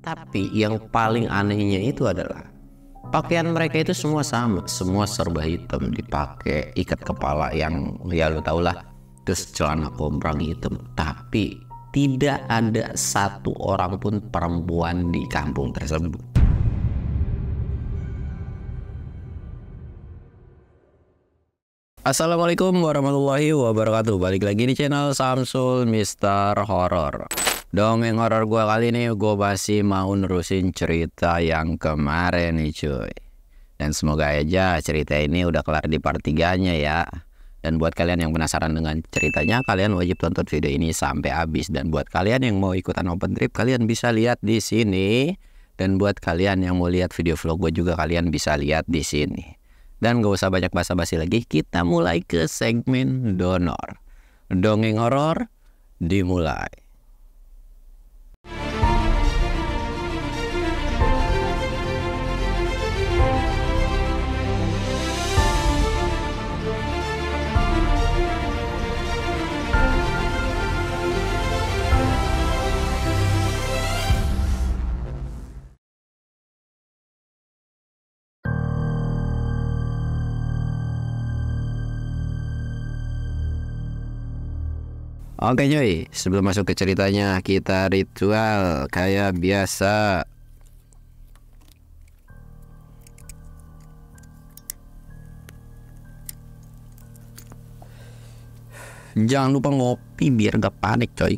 Tapi yang paling anehnya itu adalah pakaian mereka itu semua sama, semua serba hitam, dipakai ikat kepala yang ya lu tau lah, terus celana komprang hitam. Tapi tidak ada satu orang pun perempuan di kampung tersebut. Assalamualaikum warahmatullahi wabarakatuh. Balik lagi di channel Samsul Mister Horror. Dongeng horor gue kali ini gue masih mau nerusin cerita yang kemarin nih cuy. Dan semoga aja cerita ini udah kelar di part 3-nya ya. Dan buat kalian yang penasaran dengan ceritanya, kalian wajib tonton video ini sampai habis. Dan buat kalian yang mau ikutan open trip, kalian bisa lihat di sini. Dan buat kalian yang mau lihat video vlog gue juga, kalian bisa lihat di sini. Dan gak usah banyak basa-basi lagi, kita mulai ke segmen donor. Dongeng horor dimulai. Oke cuy, sebelum masuk ke ceritanya, kita ritual kayak biasa. Jangan lupa ngopi biar gak panik coy.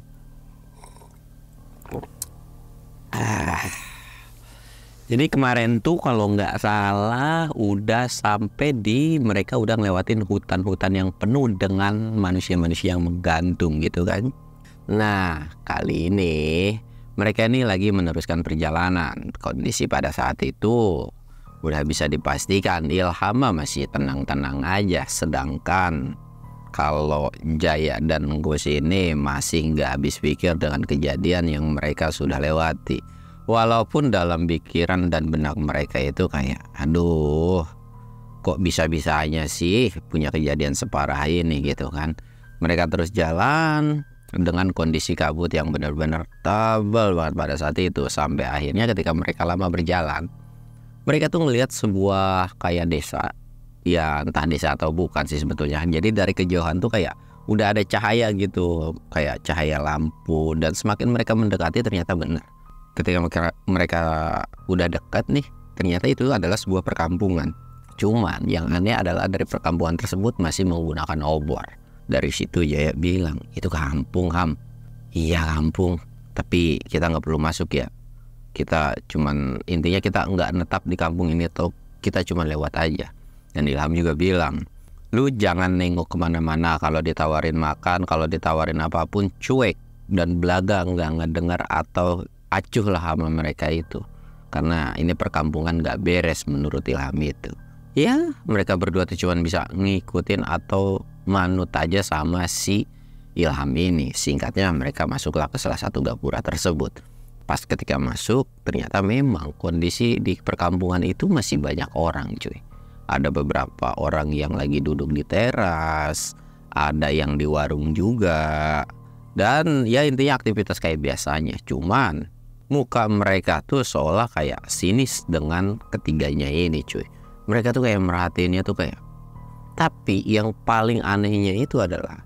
Jadi kemarin tuh kalau nggak salah udah sampai di mereka udah ngelewatin hutan-hutan yang penuh dengan manusia-manusia yang menggantung gitu kan. Nah kali ini mereka ini lagi meneruskan perjalanan. Kondisi pada saat itu udah bisa dipastikan Ilham masih tenang-tenang aja. Sedangkan kalau Jaya dan Gus ini masih nggak habis pikir dengan kejadian yang mereka sudah lewati. Walaupun dalam pikiran dan benak mereka itu kayak, aduh, kok bisa-bisanya sih punya kejadian separah ini gitu kan. Mereka terus jalan dengan kondisi kabut yang benar-benar tebal banget pada saat itu. Sampai akhirnya ketika mereka lama berjalan, mereka tuh ngelihat sebuah kayak desa. Ya entah desa atau bukan sih sebetulnya. Jadi dari kejauhan tuh kayak udah ada cahaya gitu, kayak cahaya lampu. Dan semakin mereka mendekati ternyata benar. Ketika mereka udah dekat nih, ternyata itu adalah sebuah perkampungan. Cuman yang aneh adalah dari perkampungan tersebut masih menggunakan obor. Dari situ Jaya bilang, itu kampung Ham. Iya kampung, tapi kita nggak perlu masuk ya. Kita cuman, intinya kita nggak netap di kampung ini atau kita cuma lewat aja. Dan Ilham juga bilang, lu jangan nengok kemana-mana. Kalau ditawarin makan, kalau ditawarin apapun cuek dan belaga, nggak ngedengar atau acuh lah sama mereka itu. Karena ini perkampungan gak beres menurut Ilham itu. Ya mereka berdua tuh cuma bisa ngikutin atau manut aja sama si Ilham ini. Singkatnya mereka masuklah ke salah satu gapura tersebut. Pas ketika masuk ternyata memang kondisi di perkampungan itu masih banyak orang cuy. Ada beberapa orang yang lagi duduk di teras, ada yang di warung juga. Dan ya intinya aktivitas kayak biasanya. Cuman muka mereka tuh seolah kayak sinis dengan ketiganya ini cuy. Mereka tuh kayak merhatiinnya tuh kayak. Tapi yang paling anehnya itu adalah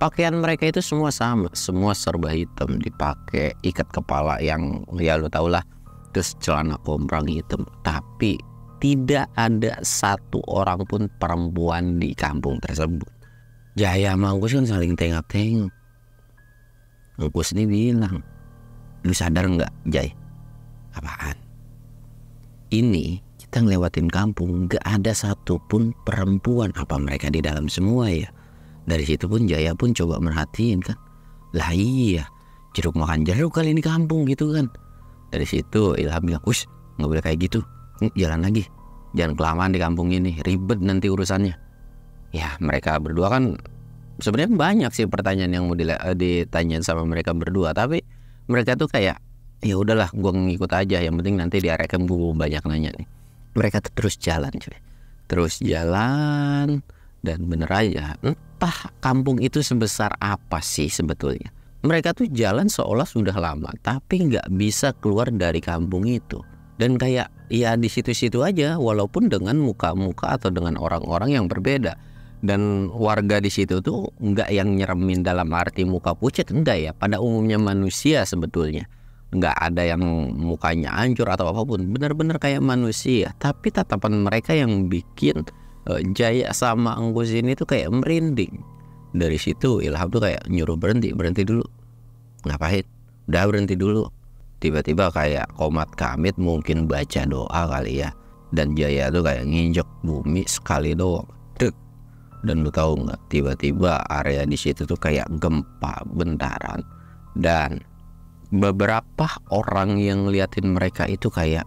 pakaian mereka itu semua sama, semua serba hitam, dipakai ikat kepala yang ya lu tau lah, terus celana komprang hitam. Tapi tidak ada satu orang pun perempuan di kampung tersebut. Jaya sama Gus kan saling tengok-tengok. Gus ini bilang, lu sadar nggak Jay? Apaan? Ini kita ngelewatin kampung nggak ada satupun perempuan. Apa mereka di dalam semua ya? Dari situ pun Jaya pun coba merhatiin kan. Lah iya, jeruk makan jeruk kali ini kampung gitu kan. Dari situ Ilham bilang, "Us, nggak boleh kayak gitu. Jalan lagi. Jangan kelamaan di kampung ini, ribet nanti urusannya." Ya mereka berdua kan sebenarnya banyak sih pertanyaan yang mau ditanyain sama mereka berdua, tapi mereka tuh kayak ya udahlah gue ngikut aja, yang penting nanti diarahkan, gue banyak nanya nih. Mereka tuh terus jalan cuy. Terus jalan dan bener aja entah kampung itu sebesar apa sih sebetulnya. Mereka tuh jalan seolah sudah lama, tapi nggak bisa keluar dari kampung itu. Dan kayak ya di situ-situ aja, walaupun dengan muka-muka atau dengan orang-orang yang berbeda. Dan warga di situ tuh nggak yang nyeremin dalam arti muka pucat, enggak ya. Pada umumnya manusia sebetulnya. Nggak ada yang mukanya hancur atau apapun, benar-benar kayak manusia. Tapi tatapan mereka yang bikin Jaya sama Enggus ini tuh kayak merinding. Dari situ Ilham tuh kayak nyuruh berhenti dulu. Ngapain? Udah berhenti dulu. Tiba-tiba kayak komat kamit mungkin baca doa kali ya. Dan Jaya tuh kayak nginjek bumi sekali doang. Dek. Dan lu tahu nggak? Tiba-tiba area di situ tuh kayak gempa bentaran. Dan beberapa orang yang liatin mereka itu kayak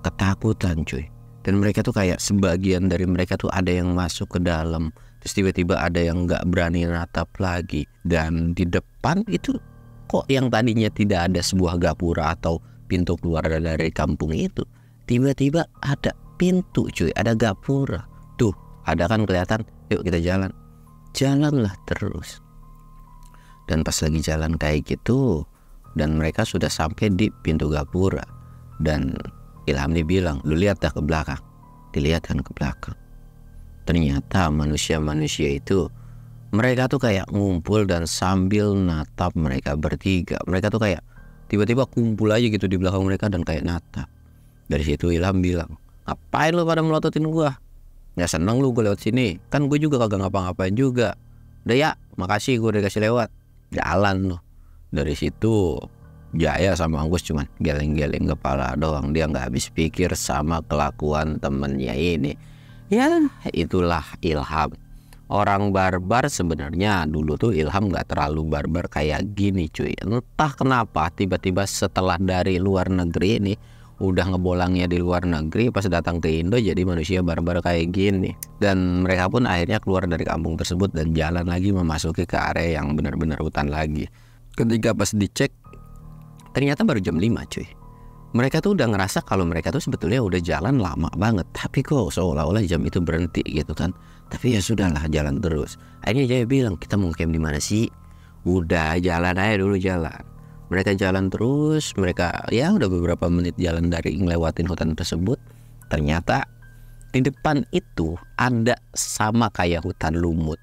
ketakutan cuy. Dan mereka tuh kayak sebagian dari mereka tuh ada yang masuk ke dalam. Terus tiba-tiba ada yang nggak berani natap lagi. Dan di depan itu kok yang tadinya tidak ada sebuah gapura atau pintu keluar dari kampung itu, tiba-tiba ada pintu cuy, ada gapura. Tuh ada kan kelihatan. Yuk kita jalan. Jalanlah terus. Dan pas lagi jalan kayak gitu, dan mereka sudah sampai di pintu gapura. Dan Ilham dibilang, lu lihat dah ke belakang. Dilihat kan ke belakang. Ternyata manusia-manusia itu mereka tuh kayak ngumpul dan sambil natap mereka bertiga. Mereka tuh kayak tiba-tiba kumpul aja gitu di belakang mereka dan kayak natap. Dari situ Ilham bilang, ngapain lu pada melototin gua? Ya seneng lu gue lewat sini. Kan gue juga kagak ngapa-ngapain juga. Udah ya, makasih gue udah kasih lewat. Jalan lu. Dari situ Jaya sama Anggus cuman geleng-geleng kepala doang. Dia nggak habis pikir sama kelakuan temennya ini. Ya itulah Ilham. Orang barbar sebenarnya dulu tuh Ilham nggak terlalu barbar kayak gini cuy. Entah kenapa tiba-tiba setelah dari luar negeri ini udah ngebolangnya di luar negeri, pas datang ke Indo jadi manusia barbar kayak gini. Dan mereka pun akhirnya keluar dari kampung tersebut dan jalan lagi memasuki ke area yang benar-benar hutan lagi. Ketika pas dicek ternyata baru jam 5 cuy. Mereka tuh udah ngerasa kalau mereka tuh sebetulnya udah jalan lama banget, tapi kok seolah-olah jam itu berhenti gitu kan. Tapi ya sudahlah, jalan terus. Akhirnya Jaya bilang, kita mau camp di mana sih? Udah jalan aja dulu jalan. Mereka jalan terus, mereka ya udah beberapa menit jalan dari ngelewatin hutan tersebut. Ternyata di depan itu ada sama kayak hutan lumut.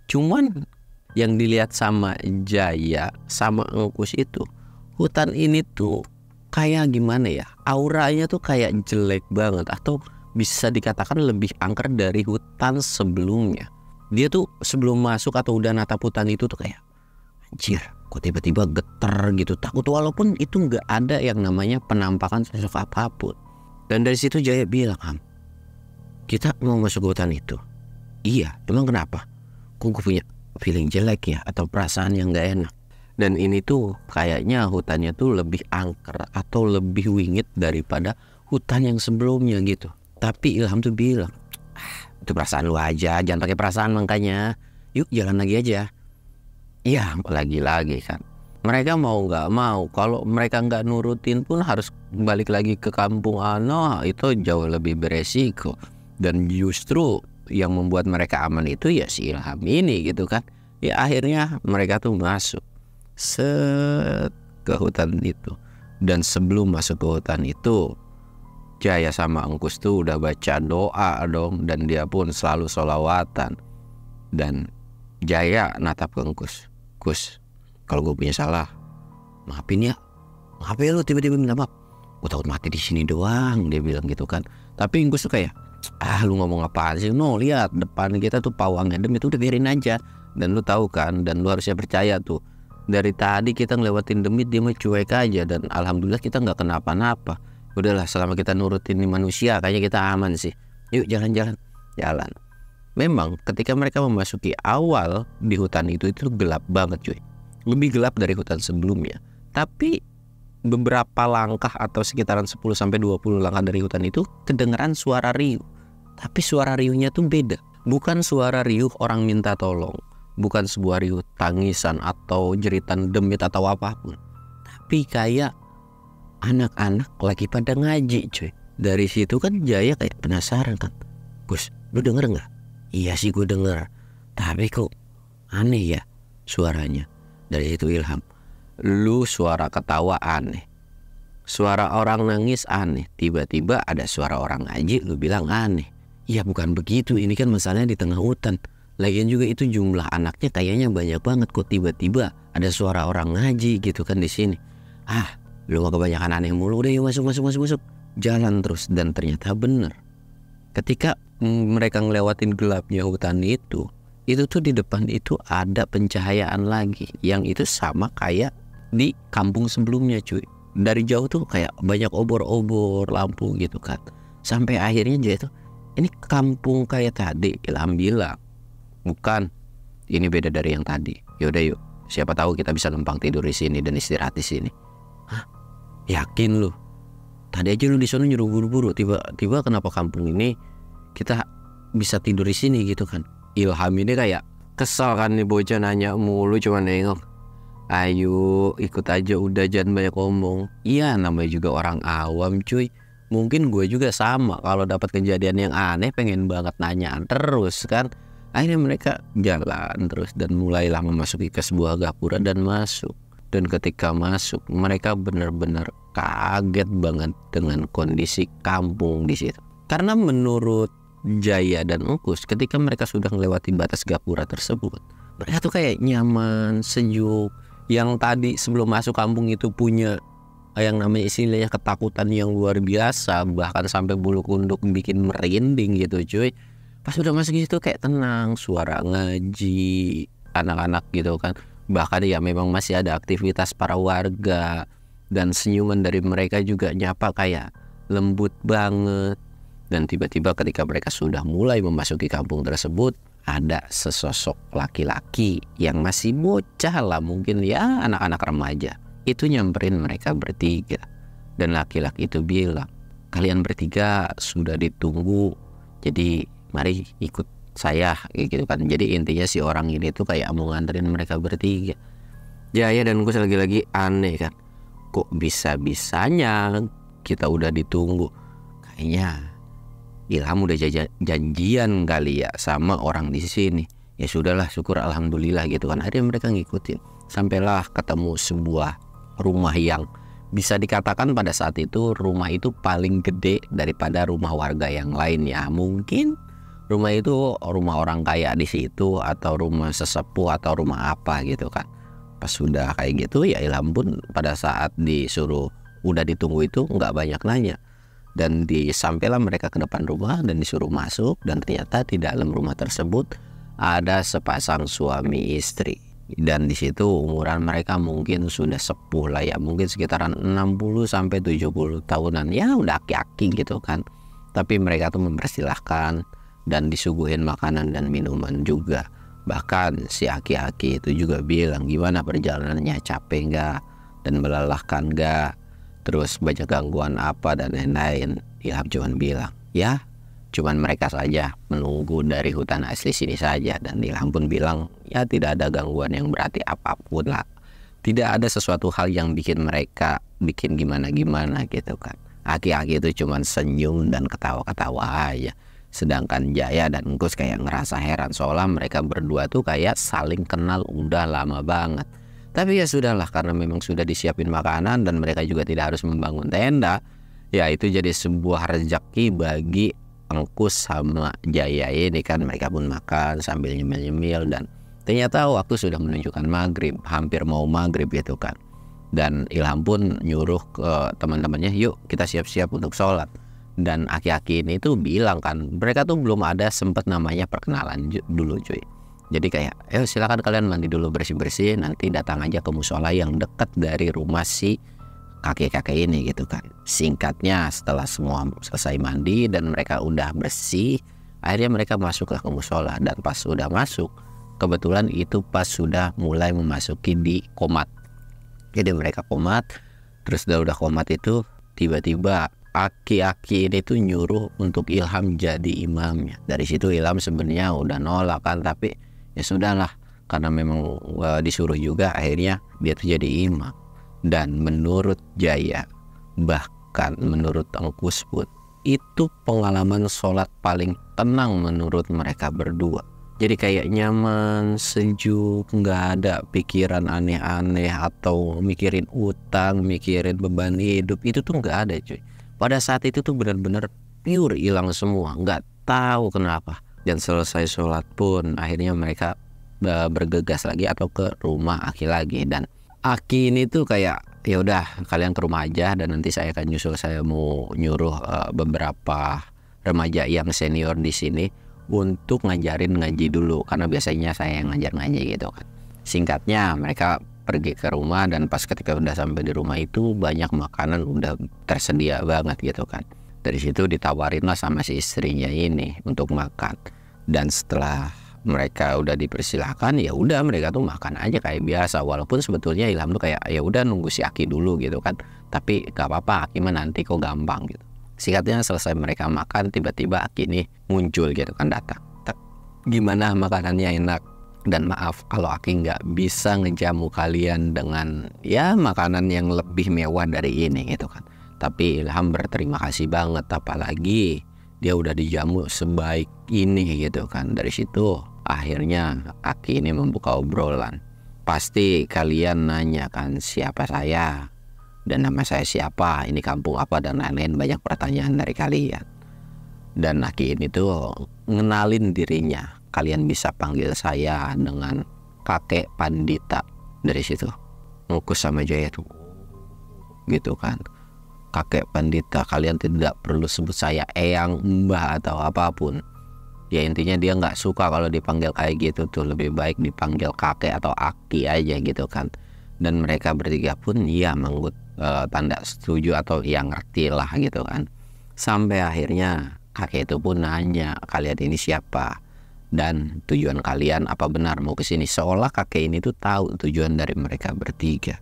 Cuman yang dilihat sama Jaya sama Engkus itu, hutan ini tuh kayak gimana ya, auranya tuh kayak jelek banget, atau bisa dikatakan lebih angker dari hutan sebelumnya. Dia tuh sebelum masuk atau udah natap hutan itu tuh kayak, anjir kok tiba-tiba getar gitu, takut, walaupun itu nggak ada yang namanya penampakan sosok apapun. Dan dari situ Jaya bilang, Ham, kita mau masuk hutan itu. Iya, emang kenapa? Kok gue punya feeling jelek ya, atau perasaan yang nggak enak. Dan ini tuh kayaknya hutannya tuh lebih angker atau lebih wingit daripada hutan yang sebelumnya gitu. Tapi Ilham tuh bilang, itu perasaan lu aja, jangan pakai perasaan makanya. Yuk jalan lagi aja. Iya, lagi-lagi kan. Mereka mau nggak mau, kalau mereka nggak nurutin pun harus balik lagi ke kampung Ano, itu jauh lebih beresiko. Dan justru yang membuat mereka aman itu ya si Ilham ini gitu kan. Ya akhirnya mereka tuh masuk ke hutan itu. Dan sebelum masuk ke hutan itu, Jaya sama Engkus tuh udah baca doa dong. Dan dia pun selalu sholawatan. Dan Jaya natap ke Engkus, Kus, kalau gue punya salah, maafin ya. Ngapain lu tiba-tiba minta maaf? Gue takut mati di sini doang, dia bilang gitu kan. Tapi Engkus tuh kayak, lu ngomong apaan sih? No, lihat depan kita tuh pawang edem, itu udah biarin aja. Dan lu tahu kan, dan lu harusnya percaya tuh, dari tadi kita ngelewatin demit dia mah cuek aja. Dan alhamdulillah kita nggak kenapa-napa. Udahlah, selama kita nurutin manusia kayaknya kita aman sih. Yuk jalan-jalan. Jalan. Memang ketika mereka memasuki awal di hutan itu gelap banget cuy. Lebih gelap dari hutan sebelumnya. Tapi beberapa langkah atau sekitaran 10-20 langkah dari hutan itu kedengeran suara riuh. Tapi suara riuhnya tuh beda. Bukan suara riuh orang minta tolong. Bukan sebuah riuh tangisan atau jeritan demit atau apapun. Tapi kayak anak-anak lagi pada ngaji cuy. Dari situ kan Jaya kayak penasaran kan. Gus, lu denger gak? Iya sih gue denger. Tapi kok aneh ya suaranya. Dari situ Ilham, lu suara ketawa aneh, suara orang nangis aneh, tiba-tiba ada suara orang ngaji, lu bilang aneh. Ya bukan begitu, ini kan masalahnya di tengah hutan. Lagian juga itu jumlah anaknya kayaknya banyak banget, kok tiba-tiba ada suara orang ngaji gitu kan di sini. Lu mah kebanyakan aneh mulu, udah yuk masuk. Jalan terus, dan ternyata bener. Ketika mereka ngelewatin gelapnya hutan itu tuh di depan itu ada pencahayaan lagi, yang itu sama kayak di kampung sebelumnya cuy. Dari jauh tuh kayak banyak obor-obor lampu gitu kan. Sampai akhirnya dia tuh, ini kampung kayak tadi. Ilham bilang, bukan, ini beda dari yang tadi. Yaudah yuk, siapa tahu kita bisa numpang tidur di sini dan istirahat di sini. Hah? Yakin lu? Tadi aja lu di sana nyuruh buru-buru, tiba-tiba kenapa kampung ini kita bisa tidur di sini gitu kan? Ilham ini kayak kesal kan nih, bocah nanya mulu cuma nengok. Ayo ikut aja udah, jangan banyak ngomong. Iya, namanya juga orang awam cuy. Mungkin gue juga sama, kalau dapat kejadian yang aneh pengen banget nanyaan terus kan. Akhirnya mereka jalan terus dan mulailah memasuki ke sebuah gapura dan masuk. Dan ketika masuk, mereka benar-benar kaget banget dengan kondisi kampung di situ. Karena menurut Jaya dan Ukus, ketika mereka sudah melewati batas gapura tersebut, mereka tuh kayak nyaman, sejuk. Yang tadi sebelum masuk kampung itu punya yang namanya istilahnya ketakutan yang luar biasa, bahkan sampai bulu kunduk bikin merinding gitu cuy. Pas udah masuk situ kayak tenang, suara ngaji anak-anak gitu kan. Bahkan ya memang masih ada aktivitas para warga, dan senyuman dari mereka juga nyapa kayak lembut banget. Dan tiba-tiba ketika mereka sudah mulai memasuki kampung tersebut, ada sesosok laki-laki yang masih bocah lah, mungkin ya anak-anak remaja. Itu nyamperin mereka bertiga. Dan laki-laki itu bilang, kalian bertiga sudah ditunggu, jadi mari ikut saya gitu kan. Jadi intinya si orang ini tuh kayak mau nganterin mereka bertiga. Jaya dan gue lagi-lagi aneh kan, kok bisa-bisanya kita udah ditunggu. Kayaknya Ilham udah janjian kali ya sama orang di sini. Ya sudahlah, syukur alhamdulillah gitu kan. Akhirnya mereka ngikutin, sampailah ketemu sebuah rumah yang bisa dikatakan pada saat itu rumah itu paling gede daripada rumah warga yang lain ya. Mungkin rumah itu rumah orang kaya di situ, atau rumah sesepuh, atau rumah apa gitu kan. Pas sudah kayak gitu ya Ilham pun pada saat disuruh udah ditunggu itu nggak banyak nanya. Dan disampailah mereka ke depan rumah dan disuruh masuk, dan ternyata di dalam rumah tersebut ada sepasang suami istri. Dan di situ umuran mereka mungkin sudah sepuh lah ya, mungkin sekitaran 60 sampai 70 tahunan. Ya udah aki-aki gitu kan. Tapi mereka tuh mempersilahkan dan disuguhin makanan dan minuman juga. Bahkan si aki-aki itu juga bilang, gimana perjalanannya, capek nggak dan melelahkan nggak, terus banyak gangguan apa dan lain-lain. Ilham cuman bilang, ya cuman mereka saja menunggu dari hutan asli sini saja. Dan Ilham pun bilang, ya tidak ada gangguan yang berarti apapun lah, tidak ada sesuatu hal yang bikin mereka bikin gimana-gimana gitu kan. Aki-aki itu cuman senyum dan ketawa-ketawa aja. Sedangkan Jaya dan Engkus kayak ngerasa heran, soalnya mereka berdua tuh kayak saling kenal udah lama banget. Tapi ya sudahlah, karena memang sudah disiapin makanan dan mereka juga tidak harus membangun tenda. Ya itu jadi sebuah rezeki bagi Engkus sama Jaya ini kan. Mereka pun makan sambil nyemil-nyemil, dan ternyata waktu sudah menunjukkan maghrib, hampir mau maghrib gitu kan. Dan Ilham pun nyuruh ke teman-temannya, yuk kita siap-siap untuk sholat. Dan aki-aki ini tuh bilang kan, mereka tuh belum ada sempet namanya perkenalan dulu cuy. Jadi kayak, ayo silakan kalian mandi dulu, bersih-bersih, nanti datang aja ke musola yang dekat dari rumah si kakek-kakek ini gitu kan. Singkatnya, setelah semua selesai mandi dan mereka udah bersih, akhirnya mereka masuklah ke musola. Dan pas sudah masuk, kebetulan itu pas sudah mulai memasuki di qomat. Jadi mereka qomat, terus udah qomat itu tiba-tiba aki-aki ini tuh nyuruh untuk Ilham jadi imamnya. Dari situ Ilham sebenarnya udah nolak kan, tapi ya sudahlah, karena memang disuruh juga, akhirnya dia tuh jadi imam. Dan menurut Jaya, bahkan menurut Engkus pun, itu pengalaman sholat paling tenang menurut mereka berdua. Jadi kayak nyaman, sejuk, nggak ada pikiran aneh-aneh atau mikirin utang, mikirin beban hidup, itu tuh nggak ada cuy. Pada saat itu tuh benar-benar pure hilang semua, nggak tahu kenapa. Dan selesai sholat pun akhirnya mereka bergegas lagi atau ke rumah Aki lagi. Dan Aki ini tuh kayak ya udah kalian ke rumah aja dan nanti saya akan nyusul, saya mau nyuruh beberapa remaja yang senior di sini untuk ngajarin ngaji dulu, karena biasanya saya yang ngajar ngaji gitu kan. Singkatnya mereka pergi ke rumah dan pas ketika udah sampai di rumah itu banyak makanan udah tersedia banget gitu kan. Dari situ ditawarin lah sama si istrinya ini untuk makan. Dan setelah mereka udah dipersilahkan, ya udah mereka tuh makan aja kayak biasa. Walaupun sebetulnya Ilham tuh kayak ya udah nunggu si Aki dulu gitu kan. Tapi gak apa-apa, Aki mah nanti kok gampang gitu. Singkatnya selesai mereka makan, tiba-tiba Aki ini muncul gitu kan, datang. Gimana makanannya enak? Dan maaf kalau Aki nggak bisa ngejamu kalian dengan ya makanan yang lebih mewah dari ini gitu kan. Tapi Ilham berterima kasih banget, apalagi dia udah dijamu sebaik ini gitu kan. Dari situ akhirnya Aki ini membuka obrolan. Pasti kalian nanya kan siapa saya dan nama saya siapa, ini kampung apa dan lain-lain, banyak pertanyaan dari kalian. Dan Aki ini tuh ngenalin dirinya, kalian bisa panggil saya dengan kakek Pandita. Dari situ Ngkus sama Jaya tuh gitu kan, kakek Pandita, kalian tidak perlu sebut saya eyang, mbah atau apapun. Ya intinya dia nggak suka kalau dipanggil kayak gitu tuh, lebih baik dipanggil kakek atau Aki aja gitu kan. Dan mereka bertiga pun ya manggut tanda setuju atau yang ngerti lah gitu kan. Sampai akhirnya kakek itu pun nanya, kalian ini siapa dan tujuan kalian apa benar mau kesini, seolah kakek ini tuh tahu tujuan dari mereka bertiga.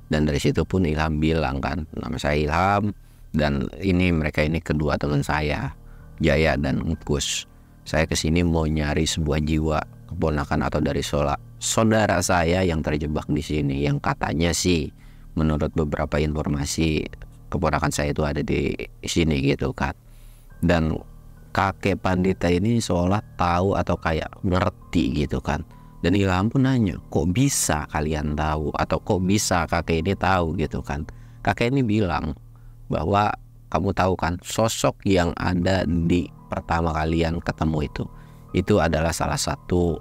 Dan dari situ pun Ilham bilang kan, nama saya Ilham dan ini mereka ini kedua teman saya, Jaya dan Ngkus. Saya kesini mau nyari sebuah jiwa keponakan atau dari saudara saya yang terjebak di sini, yang katanya sih menurut beberapa informasi keponakan saya itu ada di sini gitu kan. Dan kakek Pandita ini seolah tahu atau kayak ngerti gitu kan. Dan Ilham pun nanya, kok bisa kalian tahu atau kok bisa kakek ini tahu gitu kan. Kakek ini bilang bahwa kamu tahu kan sosok yang ada di pertama kalian ketemu itu adalah salah satu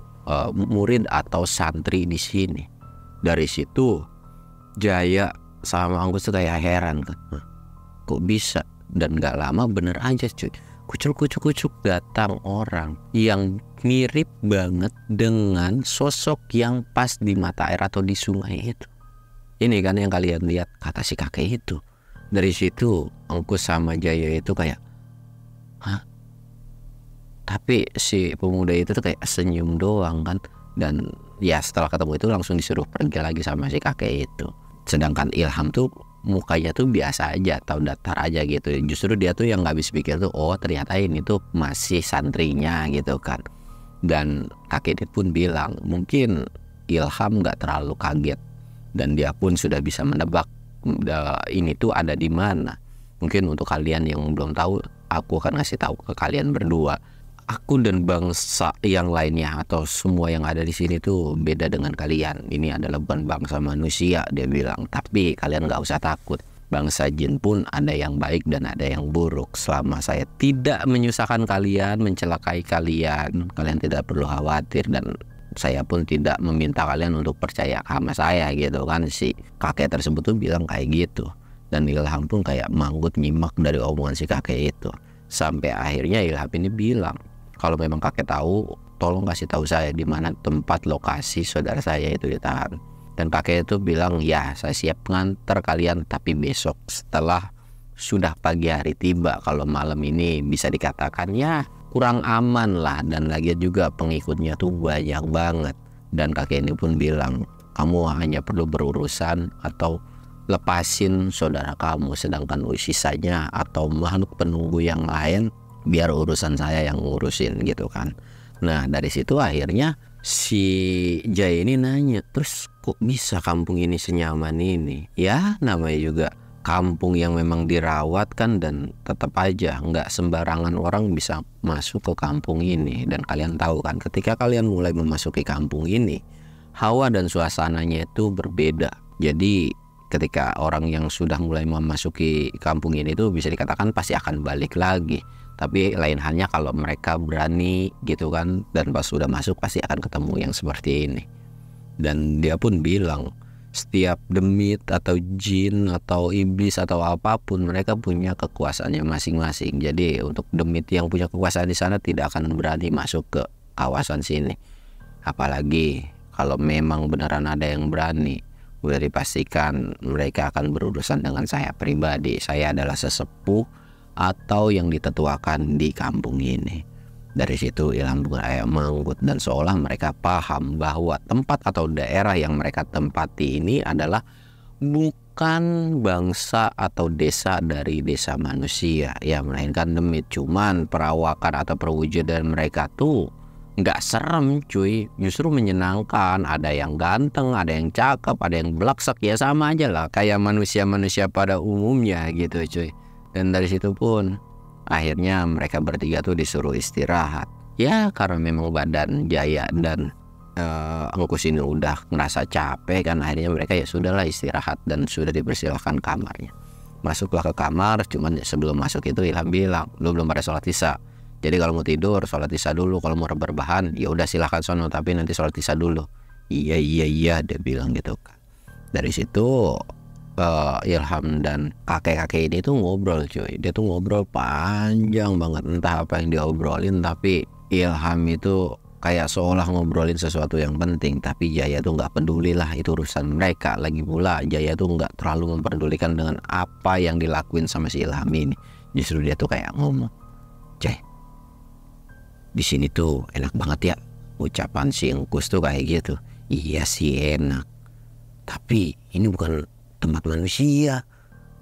murid atau santri di sini. Dari situ Jaya sama Anggus tuh kayak heran kan, kok bisa. Dan gak lama bener aja cuy, kucuk datang orang yang mirip banget dengan sosok yang pas di mata air atau di sungai itu. Ini kan yang kalian lihat, kata si kakek itu. Dari situ Angkus sama Jaya itu kayak, hah? Tapi si pemuda itu tuh kayak senyum doang kan. Dan ya setelah ketemu itu langsung disuruh pergi lagi sama si kakek itu. Sedangkan Ilham tuh mukanya tuh biasa aja atau datar aja gitu. Justru dia tuh yang gak habis pikir tuh, oh ternyata ini tuh masih santrinya gitu kan. Dan kakek pun bilang mungkin Ilham gak terlalu kaget dan dia pun sudah bisa menebak ini tuh ada di mana. Mungkin untuk kalian yang belum tahu, aku akan ngasih tahu ke kalian berdua. Aku dan bangsa yang lainnya atau semua yang ada di sini tuh beda dengan kalian. Ini adalah bukan bangsa manusia, dia bilang. Tapi kalian gak usah takut. Bangsa jin pun ada yang baik dan ada yang buruk. Selama saya tidak menyusahkan kalian, mencelakai kalian, kalian tidak perlu khawatir. Dan saya pun tidak meminta kalian untuk percaya sama saya gitu kan. Si kakek tersebut tuh bilang kayak gitu. Dan Ilham pun kayak manggut nyimak dari omongan si kakek itu. Sampai akhirnya Ilham ini bilang, kalau memang kakek tahu, tolong kasih tahu saya di mana tempat lokasi saudara saya itu ditahan. Dan kakek itu bilang, ya saya siap nganter kalian, tapi besok setelah sudah pagi hari tiba. Kalau malam ini bisa dikatakan ya kurang aman lah. Dan lagi juga pengikutnya tuh banyak banget. Dan kakek ini pun bilang, kamu hanya perlu berurusan atau lepasin saudara kamu, sedangkan sisanya atau makhluk penunggu yang lain biar urusan saya yang ngurusin gitu kan. Nah dari situ akhirnya si Jaya ini nanya, terus kok bisa kampung ini senyaman ini? Ya namanya juga kampung yang memang dirawat kan, dan tetap aja nggak sembarangan orang bisa masuk ke kampung ini. Dan kalian tahu kan, ketika kalian mulai memasuki kampung ini, hawa dan suasananya itu berbeda. Jadi ketika orang yang sudah mulai memasuki kampung ini tuh bisa dikatakan pasti akan balik lagi. Tapi lain halnya kalau mereka berani gitu kan, dan pas sudah masuk pasti akan ketemu yang seperti ini. Dan dia pun bilang, setiap demit atau jin atau iblis atau apapun, mereka punya kekuasaannya masing-masing. Jadi untuk demit yang punya kekuasaan di sana tidak akan berani masuk ke kawasan sini. Apalagi kalau memang beneran ada yang berani, udah dipastikan mereka akan berurusan dengan saya pribadi. Saya adalah sesepuh atau yang ditetuakan di kampung ini. Dari situ ilham menggut, dan seolah mereka paham bahwa tempat atau daerah yang mereka tempati ini adalah bukan bangsa atau desa dari desa manusia ya, melainkan demit. Cuman perawakan atau perwujudan mereka tuh nggak serem cuy, justru menyenangkan. Ada yang ganteng, ada yang cakep, ada yang belaksak, ya sama aja lah kayak manusia-manusia pada umumnya gitu cuy. Dan dari situ pun akhirnya mereka bertiga tuh disuruh istirahat. Ya karena memang badan Jaya dan Engkus ini udah ngerasa capek kan, akhirnya mereka ya sudahlah istirahat dan sudah dipersilahkan kamarnya. Masuklah ke kamar, cuman sebelum masuk itu Ilham bilang, lu belum pada sholat isya. Jadi kalau mau tidur sholat isya dulu, kalau mau berbahan ya udah silahkan sono, tapi nanti sholat isya dulu. Iya dia bilang gitu kan. Dari situ Ilham dan kakek-kakek ini tuh ngobrol cuy. Dia tuh ngobrol panjang banget, entah apa yang diobrolin, tapi Ilham itu kayak seolah ngobrolin sesuatu yang penting, tapi Jaya tuh nggak peduli lah, itu urusan mereka. Lagi pula Jaya tuh nggak terlalu memperdulikan dengan apa yang dilakuin sama si Ilham ini. Justru dia tuh kayak ngomong, Jay, di sini tuh enak banget ya. Ucapan si Engkus tuh kayak gitu. Iya sih enak, tapi ini bukan tempat manusia.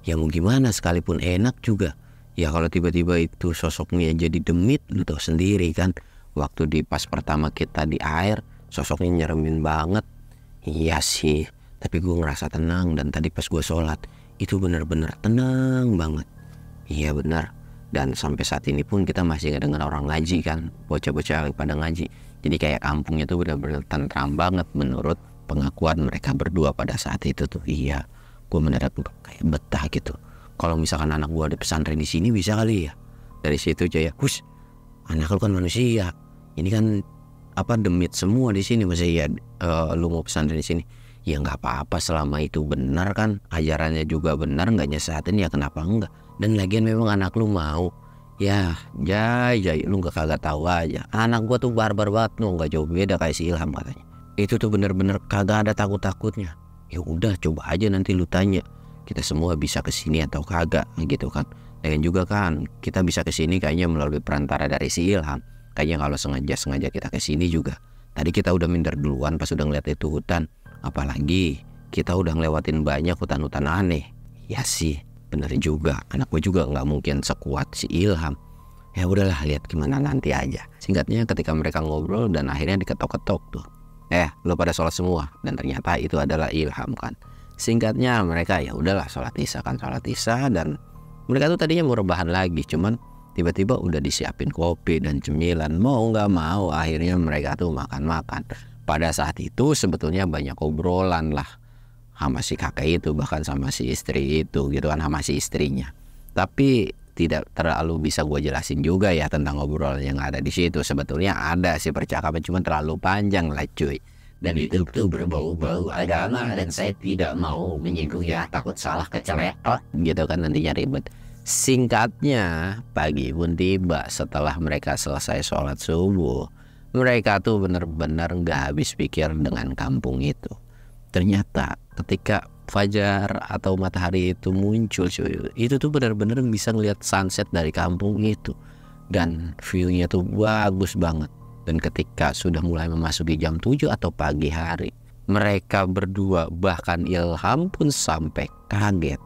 Ya mau gimana, sekalipun enak juga ya kalau tiba-tiba itu sosoknya jadi demit. Lu tahu sendiri kan, waktu di pas pertama kita di air sosoknya nyeremin banget. Iya sih, tapi gue ngerasa tenang, dan tadi pas gue sholat itu bener-bener tenang banget. Iya benar. Dan sampai saat ini pun kita masih ngedengar orang ngaji kan, bocah-bocah pada ngaji. Jadi kayak kampungnya tuh bener-bener tentram banget menurut pengakuan mereka berdua pada saat itu tuh. Iya, gue mendadak kayak betah gitu. Kalau misalkan anak gue ada pesantren di sini bisa kali ya. Dari situ Jaya, hush, anak lu kan manusia, ini kan apa demit semua di sini, masa ya lu mau pesantren di sini? Ya nggak apa-apa selama itu benar kan, ajarannya juga benar, nggak nyesatin ya kenapa enggak. Dan lagian memang anak lu mau. Ya Jay lu nggak kagak tahu aja, anak gua tuh barbar banget, lu nggak jauh beda kayak si Ilham katanya. Itu tuh bener-bener kagak ada takut-takutnya. Ya udah coba aja nanti lu tanya, kita semua bisa kesini atau kagak gitu kan. Dan juga kan kita bisa kesini kayaknya melalui perantara dari si Ilham. Kayaknya kalau sengaja kita kesini juga, tadi kita udah minder duluan pas udah ngeliat itu hutan. Apalagi kita udah ngelewatin banyak hutan-hutan aneh. Ya sih bener juga, anak gue juga nggak mungkin sekuat si Ilham. Ya udahlah, lihat gimana nanti aja. Singkatnya ketika mereka ngobrol dan akhirnya diketok-ketok tuh, lo pada sholat semua, dan ternyata itu adalah Ilham kan. Singkatnya mereka ya udahlah sholat isya kan, sholat isya, dan mereka tuh tadinya mau rebahan lagi, cuman tiba-tiba udah disiapin kopi dan cemilan. Mau nggak mau akhirnya mereka tuh makan-makan. Pada saat itu sebetulnya banyak obrolan lah sama si kakek itu, bahkan sama si istri itu gitu kan, sama si istrinya. Tapi tidak terlalu bisa gue jelasin juga ya tentang obrolan yang ada di situ. Sebetulnya ada sih percakapan, cuma terlalu panjang lah cuy. Dan itu tuh berbau-bau agama, dan saya tidak mau menyinggung ya, takut salah keceletot gitu kan, nantinya ribet. Singkatnya pagi pun tiba. Setelah mereka selesai sholat subuh, mereka tuh bener-bener gak habis pikir dengan kampung itu. Ternyata ketika fajar atau matahari itu muncul cuy, itu tuh benar-benar bisa ngeliat sunset dari kampung itu, dan viewnya tuh bagus banget. Dan ketika sudah mulai memasuki jam 7 atau pagi hari, mereka berdua bahkan Ilham pun sampai kaget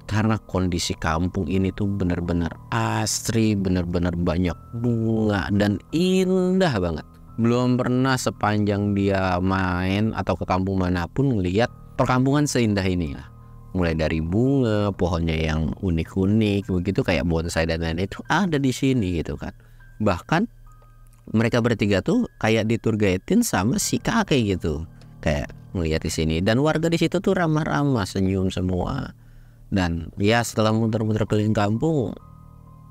karena kondisi kampung ini tuh benar-benar asri, benar-benar banyak bunga dan indah banget. Belum pernah sepanjang dia main atau ke kampung manapun ngelihat perkampungan seindah ini lah. mulai dari bunga, pohonnya yang unik-unik begitu kayak bonsai dan lain-lain itu ada di sini gitu kan. Bahkan mereka bertiga tuh kayak diturgatin sama si kakek gitu, kayak melihat di sini, dan warga di situ tuh ramah-ramah, senyum semua. Dan ya setelah muter-muter keliling kampung,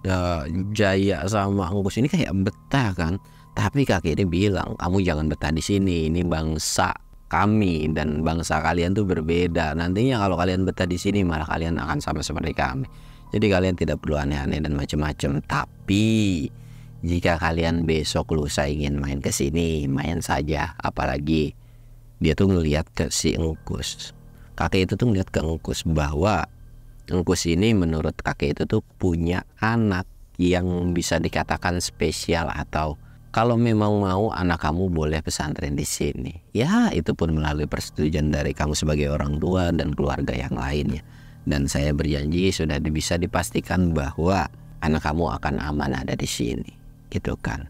ya, Jaya sama Angkus ini kayak betah kan. Tapi kakek ini bilang, kamu jangan betah di sini, ini bangsa kami dan bangsa kalian tuh berbeda. Nantinya kalau kalian betah di sini malah kalian akan sama seperti kami. Jadi kalian tidak perlu aneh-aneh dan macam-macam. Tapi jika kalian besok lusa ingin main ke sini, main saja. Apalagi dia tuh ngelihat ke si Engkus. Kakek itu tuh ngelihat ke Engkus bahwa Engkus ini menurut kakek itu tuh punya anak yang bisa dikatakan spesial, atau kalau memang mau anak kamu boleh pesantren di sini. Ya, itu pun melalui persetujuan dari kamu sebagai orang tua dan keluarga yang lainnya. Dan saya berjanji sudah bisa dipastikan bahwa anak kamu akan aman ada di sini, gitu kan.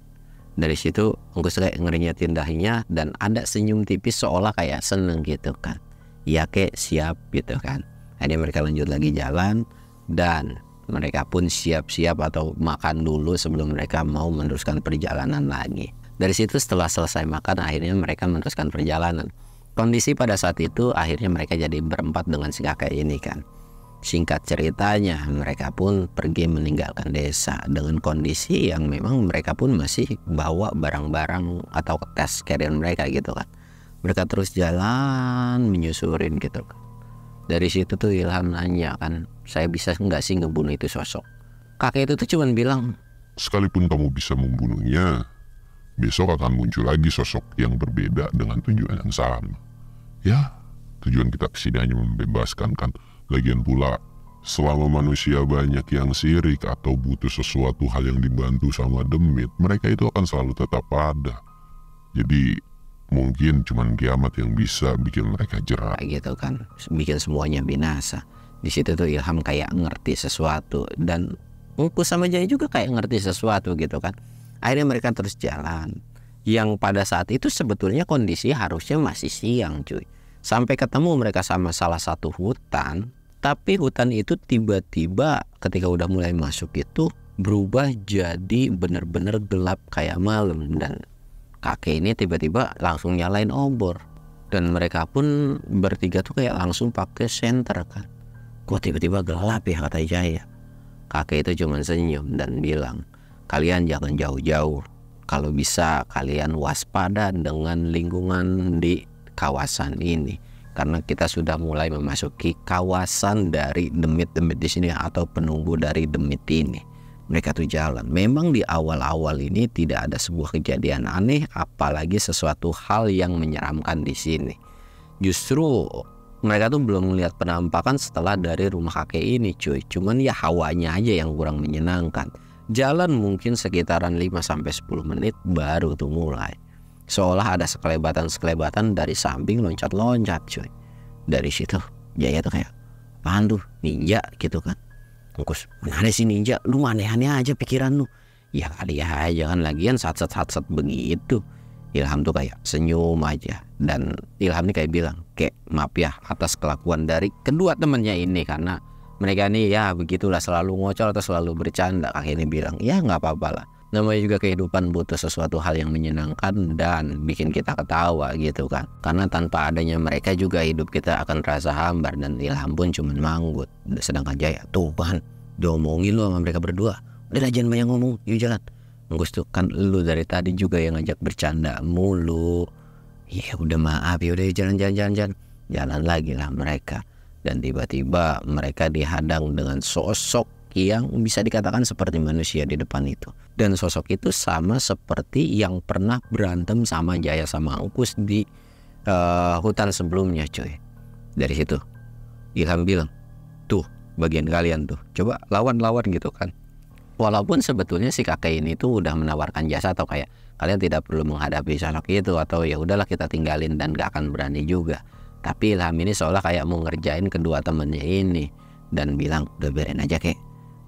Dari situ Engkus kayak ngeringetin dahinya dan ada senyum tipis seolah kayak seneng gitu kan. Ya kek, siap gitu kan. Akhirnya mereka lanjut lagi jalan dan mereka pun siap-siap atau makan dulu sebelum mereka mau meneruskan perjalanan lagi. Dari situ setelah selesai makan akhirnya mereka meneruskan perjalanan. Kondisi pada saat itu akhirnya mereka jadi berempat dengan si kakek ini kan. Singkat ceritanya mereka pun pergi meninggalkan desa dengan kondisi yang memang mereka pun masih bawa barang-barang atau tas carrier mereka gitu kan. Mereka terus jalan menyusurin gitu kan. Dari situ tuh Ilham nanya kan, saya bisa nggak sih ngebunuh itu sosok? Kakek itu tuh cuman bilang, sekalipun kamu bisa membunuhnya, besok akan muncul lagi sosok yang berbeda dengan tujuan yang sama. Ya, tujuan kita kesini hanya membebaskan kan. Lagian pula, selama manusia banyak yang sirik atau butuh sesuatu hal yang dibantu sama demit, mereka itu akan selalu tetap ada. Jadi mungkin cuman kiamat yang bisa bikin mereka jerah gitu kan, bikin semuanya binasa. Di situ tuh Ilham kayak ngerti sesuatu dan Engkus sama Jaya juga kayak ngerti sesuatu gitu kan. Akhirnya mereka terus jalan. Yang pada saat itu sebetulnya kondisi harusnya masih siang cuy. Sampai ketemu mereka sama salah satu hutan. Tapi hutan itu tiba-tiba ketika udah mulai masuk itu berubah jadi bener-bener gelap kayak malam. Dan kakek ini tiba-tiba langsung nyalain obor. Dan mereka pun bertiga tuh kayak langsung pakai senter kan. Kok tiba-tiba gelap ya, kata Jaya. Kakek itu cuma senyum dan bilang, kalian jangan jauh-jauh. Kalau bisa kalian waspada dengan lingkungan di kawasan ini. Karena kita sudah mulai memasuki kawasan dari demit-demit di sini atau penunggu dari demit ini. Mereka tuh jalan. Memang di awal-awal ini tidak ada sebuah kejadian aneh, apalagi sesuatu hal yang menyeramkan di sini. Justru mereka tuh belum melihat penampakan setelah dari rumah kakek ini cuy. Cuman ya hawanya aja yang kurang menyenangkan. Jalan mungkin sekitaran 5-10 menit baru tuh mulai. Seolah ada sekelebatan-sekelebatan dari samping loncat-loncat cuy. Dari situ Jaya tuh kayak, apaan tuh, ninja gitu kan. Engkus, mana sih ninja, lu aneh-aneh aja pikiran lu. Ya kali aja kan, lagian sat-sat begitu. Ilham tuh kayak senyum aja. Dan Ilham nih kayak bilang, kayak maaf ya atas kelakuan dari kedua temennya ini. Karena mereka nih ya begitulah, selalu ngocol atau selalu bercanda. Kakek ini bilang, ya gak apa-apa lah. Namanya juga kehidupan butuh sesuatu hal yang menyenangkan dan bikin kita ketawa gitu kan. Karena tanpa adanya mereka juga hidup kita akan terasa hambar. Dan Ilham pun cuman manggut. Sedangkan Jaya, tuh kan diomongin lu sama mereka berdua. Udah jangan banyak ngomong, yuk jalan. Enggus tuh kan lu dari tadi juga yang ngajak bercanda mulu. Ya udah maaf, ya udah jalan. Jalan lagi lah mereka. Dan tiba-tiba mereka dihadang dengan sosok yang bisa dikatakan seperti manusia di depan itu. Dan sosok itu sama seperti yang pernah berantem sama Jaya sama Engkus di hutan sebelumnya cuy. Dari situ Ilham bilang, tuh bagian kalian tuh, coba lawan gitu kan. Walaupun sebetulnya si kakek ini tuh udah menawarkan jasa atau kayak kalian tidak perlu menghadapi sosok itu, atau ya udahlah kita tinggalin dan gak akan berani juga. Tapi Ilham ini seolah kayak mau ngerjain kedua temennya ini dan bilang, udah biarin aja kek,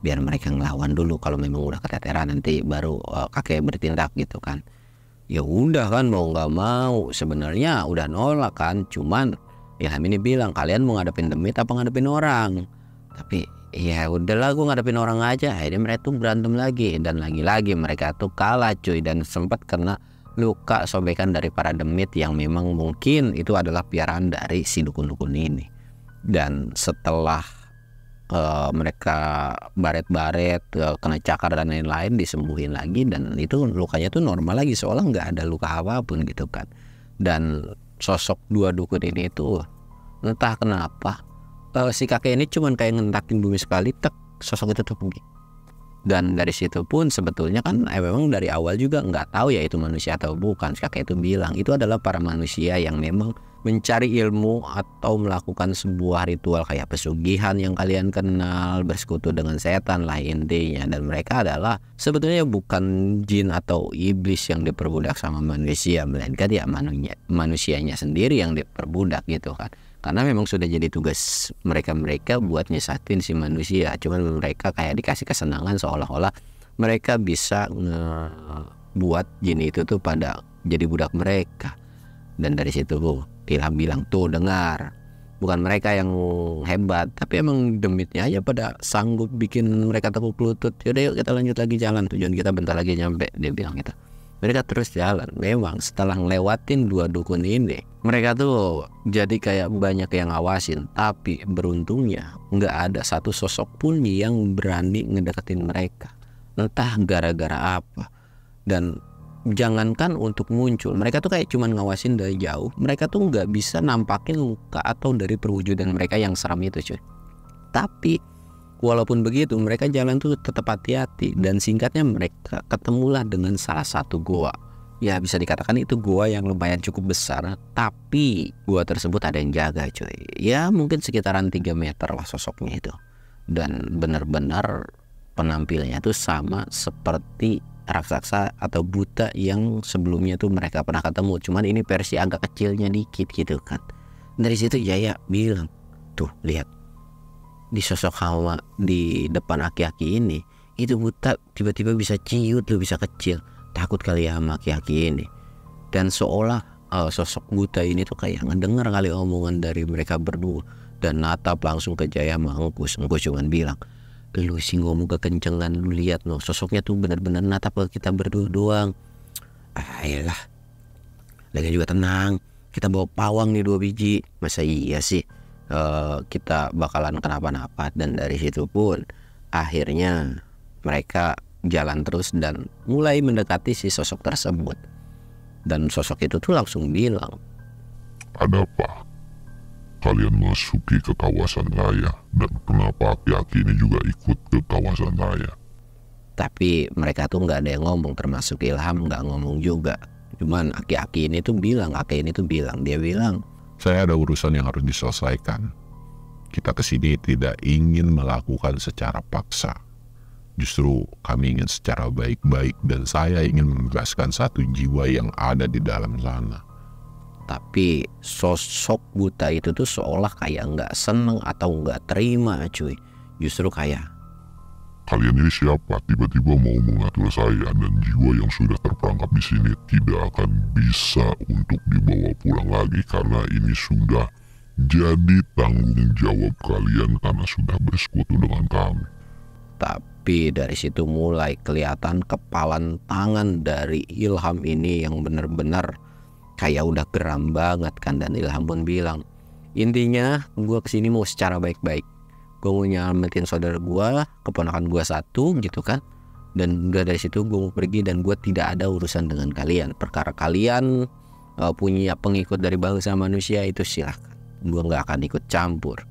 biar mereka ngelawan dulu. Kalau memang udah keteteran nanti baru kakek bertindak gitu kan. Ya udah kan, mau nggak mau sebenarnya udah nolak kan. Cuman Ilham ini bilang, kalian mau ngadepin demit apa ngadepin orang? Tapi ya udahlah, gue ngadepin orang aja. Akhirnya mereka tuh berantem lagi, dan lagi-lagi mereka tuh kalah cuy, dan sempat kena luka sobekan dari para demit yang memang mungkin itu adalah piaraan dari si dukun-dukun ini. Dan setelah mereka baret-baret, kena cakar dan lain-lain, disembuhin lagi, dan itu lukanya tuh normal lagi, seolah nggak ada luka apapun gitu kan. Dan sosok dua dukun ini tuh entah kenapa si kakek ini cuman kayak ngentakin bumi sekali, tek, sosok itu tuh pergi. Dan dari situ pun sebetulnya kan memang dari awal juga nggak tahu ya itu manusia atau bukan. Si kakek itu bilang itu adalah para manusia yang memang mencari ilmu atau melakukan sebuah ritual kayak pesugihan yang kalian kenal, bersekutu dengan setan lah intinya. Dan mereka adalah sebetulnya bukan jin atau iblis yang diperbudak sama manusia, melainkan ya manusianya sendiri yang diperbudak gitu kan. Karena memang sudah jadi tugas mereka buat nyesatin si manusia. Cuman mereka kayak dikasih kesenangan seolah-olah mereka bisa buat jin itu tuh pada jadi budak mereka. Dan dari situ Ilham bilang, tuh dengar, bukan mereka yang hebat, tapi emang demitnya aja pada sanggup bikin mereka tekuk lutut. Yaudah yuk kita lanjut lagi jalan, tujuan kita bentar lagi nyampe, dia bilang gitu. Mereka terus jalan. Memang setelah ngelewatin dua dukun ini, mereka tuh jadi kayak banyak yang ngawasin. Tapi beruntungnya nggak ada satu sosok pun yang berani ngedeketin mereka. Entah gara-gara apa. Dan jangankan untuk muncul, mereka tuh kayak cuman ngawasin dari jauh. Mereka tuh nggak bisa nampakin luka atau dari perwujudan mereka yang seram itu cuy. Tapi walaupun begitu mereka jalan tuh tetap hati-hati. Dan singkatnya mereka ketemulah dengan salah satu goa. Ya bisa dikatakan itu goa yang lumayan cukup besar. Tapi goa tersebut ada yang jaga cuy. Ya mungkin sekitaran 3 meter lah sosoknya itu. Dan benar-benar penampilannya tuh sama seperti raksasa atau buta yang sebelumnya tuh mereka pernah ketemu. Cuman ini versi agak kecilnya dikit gitu kan. Dari situ Jaya bilang, tuh lihat, di sosok Hawa di depan aki-aki ini, itu buta tiba-tiba bisa ciut tuh, bisa kecil. Takut kali ya sama aki-aki ini. Dan seolah sosok buta ini tuh kayak ngedengar kali omongan dari mereka berdua. Dan natap langsung ke Jaya sama Engkus. Engkus cuman bilang, lu sih ngomong kekencengan, lu lihat loh, sosoknya tuh benar-benar natap ke kita berdua doang. Ayolah, lagi juga tenang, kita bawa pawang nih 2 biji. Masa iya sih kita bakalan kenapa-napa. Dan dari situ pun akhirnya mereka jalan terus dan mulai mendekati si sosok tersebut. Dan sosok itu tuh langsung bilang, ada apa? Kalian masuki ke kawasan raya, dan kenapa aki-aki ini juga ikut ke kawasan raya? Tapi mereka tuh nggak ada yang ngomong, termasuk Ilham nggak ngomong juga. Cuman aki-aki ini tuh bilang, dia bilang, saya ada urusan yang harus diselesaikan. Kita kesini tidak ingin melakukan secara paksa. Justru kami ingin secara baik-baik, dan saya ingin membebaskan satu jiwa yang ada di dalam sana. Tapi sosok buta itu tuh seolah kayak nggak seneng atau nggak terima cuy. Justru kayak, kalian ini siapa? Tiba-tiba mau mengatur saya, dan jiwa yang sudah terperangkap di sini tidak akan bisa untuk dibawa pulang lagi, karena ini sudah jadi tanggung jawab kalian karena sudah bersekutu dengan kami. Tapi dari situ mulai kelihatan kepalan tangan dari Ilham ini yang benar-benar kayak udah geram banget kan. Dan Ilham pun bilang, intinya gue kesini mau secara baik-baik. Gue mau nyelamatin saudara gue, keponakan gue satu gitu kan. Dan udah dari situ gue mau pergi, dan gue tidak ada urusan dengan kalian. Perkara kalian punya pengikut dari bangsa manusia itu silahkan, gue gak akan ikut campur.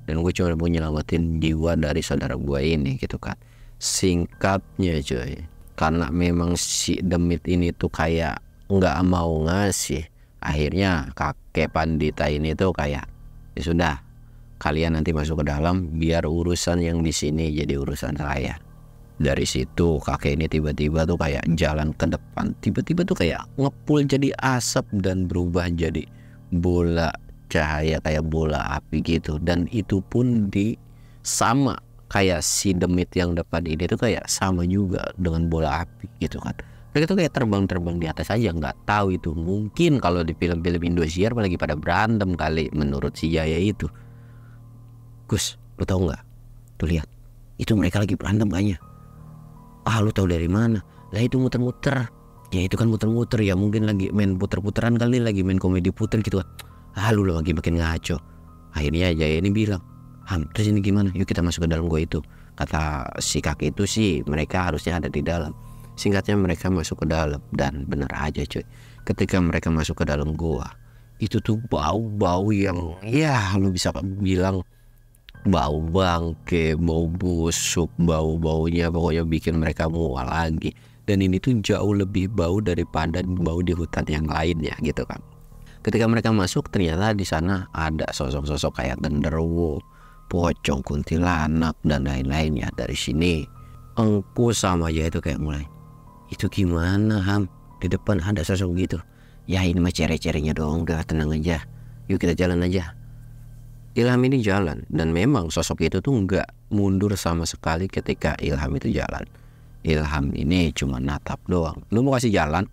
Dan gue cuma mau nyelamatin jiwa dari saudara gue ini gitu kan. Singkatnya cuy, karena memang si demit ini tuh kayak nggak mau ngasih, akhirnya kakek pandita ini tuh kayak, ya sudah, kalian nanti masuk ke dalam, biar urusan yang di sini jadi urusan saya. Dari situ kakek ini tiba-tiba tuh kayak jalan ke depan, tiba-tiba tuh kayak ngepul jadi asap dan berubah jadi bola cahaya kayak bola api gitu. Dan itu pun sama kayak si demit yang depan ini tuh kayak sama juga dengan bola api gitu kan. Mereka tuh kayak terbang-terbang di atas aja, nggak tahu itu. Mungkin kalau di film-film Indosiar lagi pada berantem kali menurut si Jaya itu. Gus, lu tahu nggak? Tuh lihat, itu mereka lagi berantem kayaknya. Ah, lu tahu dari mana? Lah itu muter-muter. Ya itu kan muter-muter ya, mungkin lagi main puter-puteran kali, lagi main komedi puter gitu kan. Ah, lu lagi makin ngaco. Akhirnya Jaya ini bilang, Ham, terus ini gimana? Yuk kita masuk ke dalam gua itu. Kata si kakek itu sih mereka harusnya ada di dalam. Singkatnya mereka masuk ke dalam, dan bener aja cuy. Ketika mereka masuk ke dalam gua, itu tuh bau-bau yang ya lu bisa bilang bau bangke, bau busuk, bau-baunya pokoknya bikin mereka mual lagi. Dan ini tuh jauh lebih bau daripada bau di hutan yang lainnya gitu kan. Ketika mereka masuk, ternyata di sana ada sosok-sosok kayak genderuwo, pocong, kuntilanak, dan lain-lainnya. Dari sini Engku sama aja itu kayak mulai, itu gimana Ham? Di depan ada sosok gitu. Ya ini mah cere-cerenya doang, udah tenang aja. Yuk kita jalan aja. Ilham ini jalan, dan memang sosok itu tuh nggak mundur sama sekali ketika Ilham itu jalan. Ilham ini cuma natap doang. Lu mau kasih jalan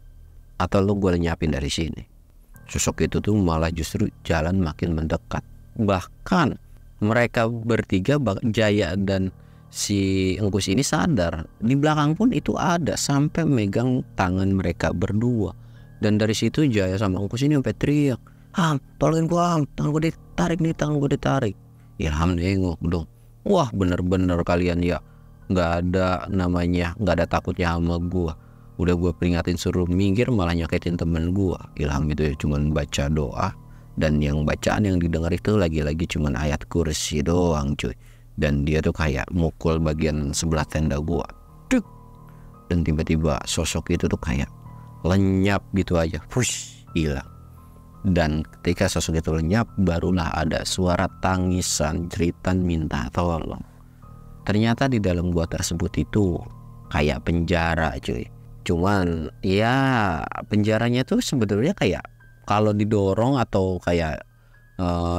atau lu gue lenyapin dari sini? Sosok itu tuh malah justru jalan makin mendekat. Bahkan mereka bertiga, Jaya dan si Engkus ini sadar di belakang pun itu ada, sampai megang tangan mereka berdua. Dan dari situ Jaya sama Engkus ini sampai teriak, Ham, tolongin gua Ham, tangan gua ditarik nih, tangan gua ditarik. Ilham nengok dong, wah bener-bener kalian ya nggak ada namanya, nggak ada takutnya sama gua. Udah gua peringatin suruh minggir malah nyakitin temen gua. Ilham itu ya cuman baca doa, dan yang bacaan yang didengar itu lagi-lagi cuman ayat kursi doang cuy. Dan dia tuh kayak mukul bagian sebelah tenda gua, duk. Dan tiba-tiba sosok itu tuh kayak lenyap gitu aja, push, hilang. Dan ketika sosok itu lenyap, barulah ada suara tangisan, jeritan minta tolong. Ternyata di dalam gua tersebut itu kayak penjara cuy. Cuman ya penjaranya tuh sebetulnya kayak kalau didorong atau kayak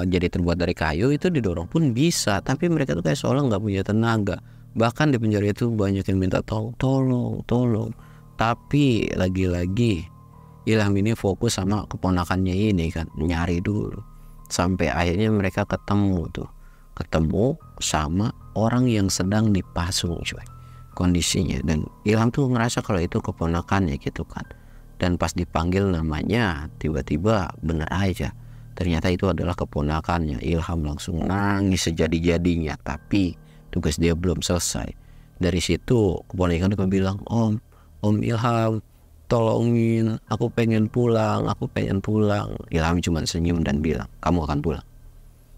jadi terbuat dari kayu, itu didorong pun bisa. Tapi mereka tuh kayak seolah nggak punya tenaga. Bahkan di penjara itu banyak yang minta tolong. Tapi lagi-lagi Ilham ini fokus sama keponakannya ini kan, nyari dulu. Sampai akhirnya mereka ketemu sama orang yang sedang dipasung cuy kondisinya. Dan Ilham tuh ngerasa kalau itu keponakannya gitu kan. Dan pas dipanggil namanya, tiba-tiba bener aja ternyata itu adalah keponakannya. Ilham langsung nangis sejadi-jadinya, tapi tugas dia belum selesai. Dari situ keponakan itu bilang, Om Ilham, tolongin, aku pengen pulang. Ilham cuma senyum dan bilang, kamu akan pulang,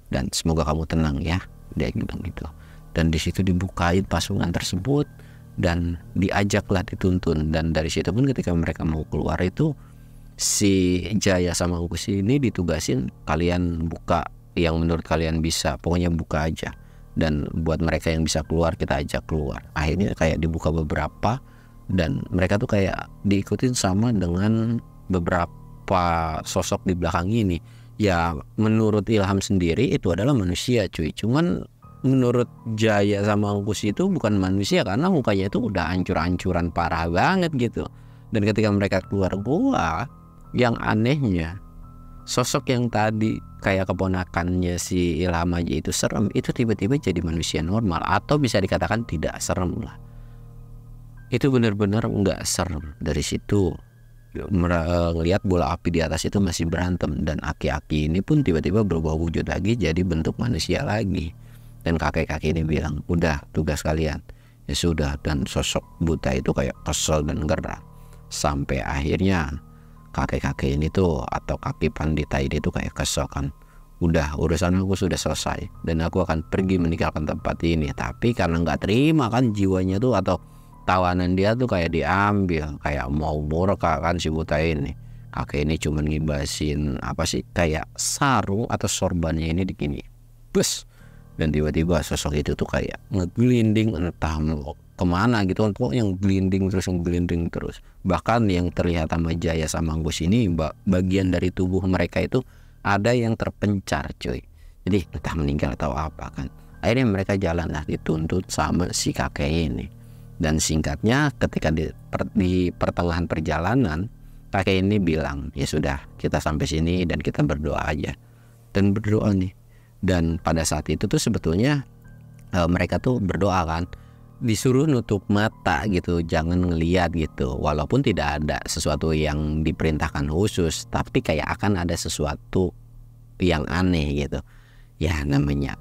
dan semoga kamu tenang ya, dia bilang gitu. Dan di situ dibukain pasungan tersebut dan diajaklah dituntun. Dan dari situ pun ketika mereka mau keluar itu, si Jaya sama Engkus ini ditugasin, kalian buka yang menurut kalian bisa, pokoknya buka aja. Dan buat mereka yang bisa keluar, kita ajak keluar. Akhirnya kayak dibuka beberapa, dan mereka tuh kayak diikutin sama dengan beberapa sosok di belakang ini. Ya menurut Ilham sendiri itu adalah manusia cuy. Cuman menurut Jaya sama Engkus itu bukan manusia, karena mukanya itu udah hancur-hancuran parah banget gitu. Dan ketika mereka keluar gua, yang anehnya sosok yang tadi kayak keponakannya si Ilham aja itu serem, itu tiba-tiba jadi manusia normal, atau bisa dikatakan tidak serem lah. Itu benar-benar nggak serem. Dari situ ngelihat bola api di atas itu masih berantem, dan aki-aki ini pun tiba-tiba berubah wujud lagi jadi bentuk manusia lagi. Dan kakek-kakek ini bilang, udah tugas kalian. Ya sudah. Dan sosok buta itu kayak kesel dan geram. Sampai akhirnya kakek-kakek ini tuh, atau kaki pandita ini tuh kayak kesel kan, udah urusan aku sudah selesai dan aku akan pergi meninggalkan tempat ini. Tapi karena nggak terima kan jiwanya tuh, atau tawanan dia tuh kayak diambil, kayak mau murka kan si buta ini. Kakek ini cuman ngibasin apa sih, kayak sarung atau sorbannya ini begini, bus. Dan tiba-tiba sosok itu tuh kayak ngeglinding entah mau kemana gitu kan, kok yang glinding terus. Bahkan yang terlihat sama Jaya sama Engkus ini, bagian dari tubuh mereka itu ada yang terpencar cuy. Jadi entah meninggal atau apa kan. Akhirnya mereka jalan lah dituntut sama si kakek ini. Dan singkatnya ketika di pertengahan perjalanan, kakek ini bilang, ya sudah kita sampai sini dan kita berdoa aja. Dan berdoa nih. Dan pada saat itu tuh sebetulnya mereka tuh berdoa kan, disuruh nutup mata gitu, jangan ngeliat gitu. Walaupun tidak ada sesuatu yang diperintahkan khusus, tapi kayak akan ada sesuatu yang aneh gitu. Ya namanya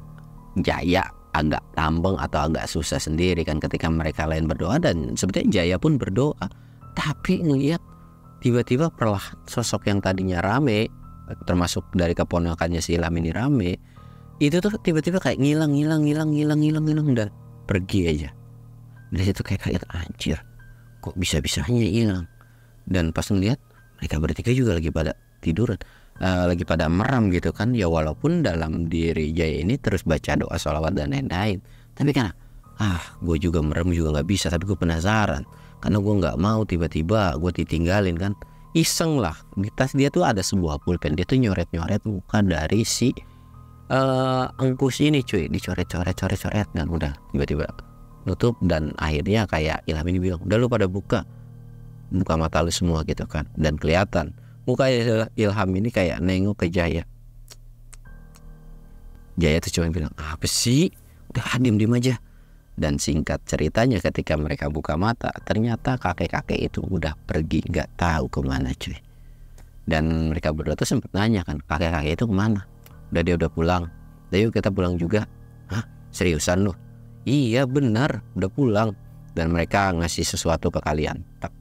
Jaya agak tambeng atau agak susah sendiri kan ketika mereka lain berdoa. Dan sebetulnya Jaya pun berdoa, tapi ngeliat tiba-tiba perlahan sosok yang tadinya rame, termasuk dari keponakannya si Ilham ini rame, itu tuh tiba-tiba kayak ngilang dan pergi aja. Dari situ kayak anjir, kok bisa-bisanya hilang. Dan pas ngeliat mereka bertiga juga lagi pada tiduran, lagi pada meram gitu kan. Ya walaupun dalam diri Jaya ini terus baca doa sholawat dan lain-lain, tapi kan gue juga merem juga gak bisa. Tapi gue penasaran, karena gue gak mau tiba-tiba gue ditinggalin kan. Iseng lah, di tas dia tuh ada sebuah pulpen. Dia tuh nyoret-nyoret muka dari si engkus ini cuy, dicoret-coret dan udah tiba-tiba nutup. Dan akhirnya kayak Ilham ini bilang, udah lu pada buka mata lu semua gitu kan. Dan kelihatan muka Ilham ini kayak nengok ke Jaya. Jaya tuh cuma bilang, apa sih, udah diem aja. Dan singkat ceritanya ketika mereka buka mata, ternyata kakek-kakek itu udah pergi, gak tahu kemana cuy. Dan mereka berdua tuh sempet nanya kan, kakek-kakek itu kemana? Dia udah pulang. Udah yuk kita pulang juga. Hah, seriusan lu? Iya benar, udah pulang. Dan mereka ngasih sesuatu ke kalian. Tak.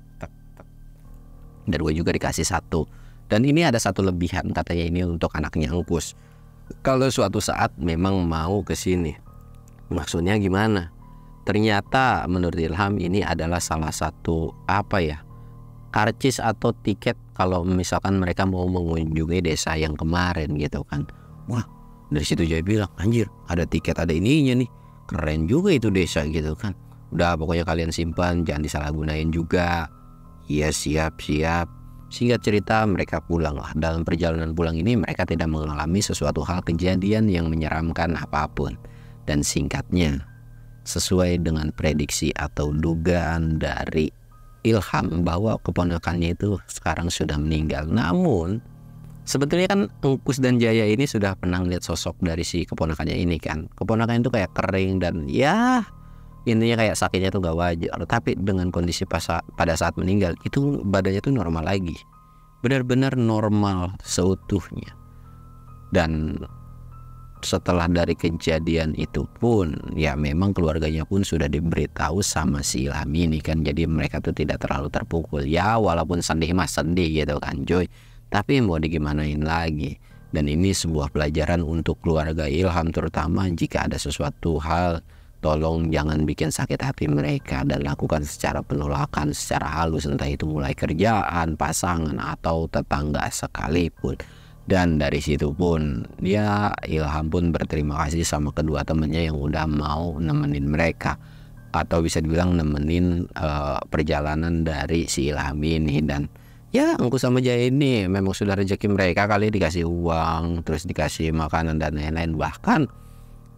Dan gue juga dikasih satu. Dan ini ada satu lebihan katanya ini untuk anaknya Engkus. Kalau suatu saat memang mau ke sini. Maksudnya gimana? Ternyata menurut Ilham ini adalah salah satu karcis atau tiket kalau misalkan mereka mau mengunjungi desa yang kemarin gitu kan. Wah, dari situ Jaya bilang, anjir ada tiket, ada ininya nih, keren juga itu desa gitu kan. Udah pokoknya kalian simpan, jangan disalahgunain juga. Iya siap. Singkat cerita mereka pulang lah. Dalam perjalanan pulang ini mereka tidak mengalami sesuatu hal kejadian yang menyeramkan apapun. Dan singkatnya, sesuai dengan prediksi atau dugaan dari Ilham bahwa keponakannya itu sekarang sudah meninggal. Namun sebetulnya kan Engkus dan Jaya ini sudah pernah lihat sosok dari si keponakannya ini kan. Keponakannya itu kayak kering dan ya intinya kayak sakitnya tuh gak wajar. Tapi dengan kondisi pada saat meninggal itu badannya tuh normal lagi, benar-benar normal seutuhnya. Dan setelah dari kejadian itu pun ya memang keluarganya pun sudah diberitahu sama si Ilham ini kan. Jadi mereka tuh tidak terlalu terpukul. Ya walaupun sedih gitu kan Joy, tapi mau digimanain lagi. Dan ini sebuah pelajaran untuk keluarga Ilham, terutama jika ada sesuatu hal, tolong jangan bikin sakit hati mereka dan lakukan secara penolakan, secara halus, entah itu mulai kerjaan, pasangan, atau tetangga sekalipun. Dan dari situ pun ya Ilham pun berterima kasih sama kedua temennya yang udah mau nemenin mereka, atau bisa dibilang nemenin perjalanan dari si Ilham ini. Dan ya Engkus sama Jaya ini memang sudah rezeki mereka kali, dikasih uang, terus dikasih makanan dan lain-lain. Bahkan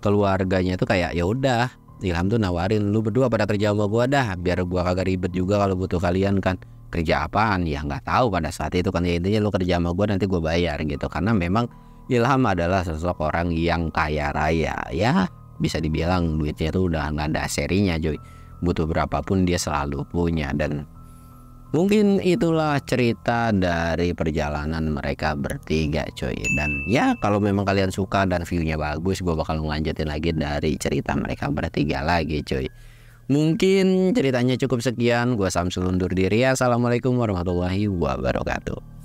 keluarganya tuh kayak ya udah, Ilham tuh nawarin, lu berdua pada kerja sama gua dah, biar gua kagak ribet juga kalau butuh kalian kan. Kerja apaan ya nggak tahu pada saat itu kan, ya intinya lu kerja sama gua nanti gua bayar gitu. Karena memang Ilham adalah sosok orang yang kaya raya, ya bisa dibilang duitnya tuh udah nggak ada serinya Joy, butuh berapapun dia selalu punya. Dan mungkin itulah cerita dari perjalanan mereka bertiga coy. Dan ya kalau memang kalian suka dan viewnya bagus, gue bakal ngelanjutin lagi dari cerita mereka bertiga lagi coy. Mungkin ceritanya cukup sekian. Gue Samsul undur diri. Assalamualaikum warahmatullahi wabarakatuh.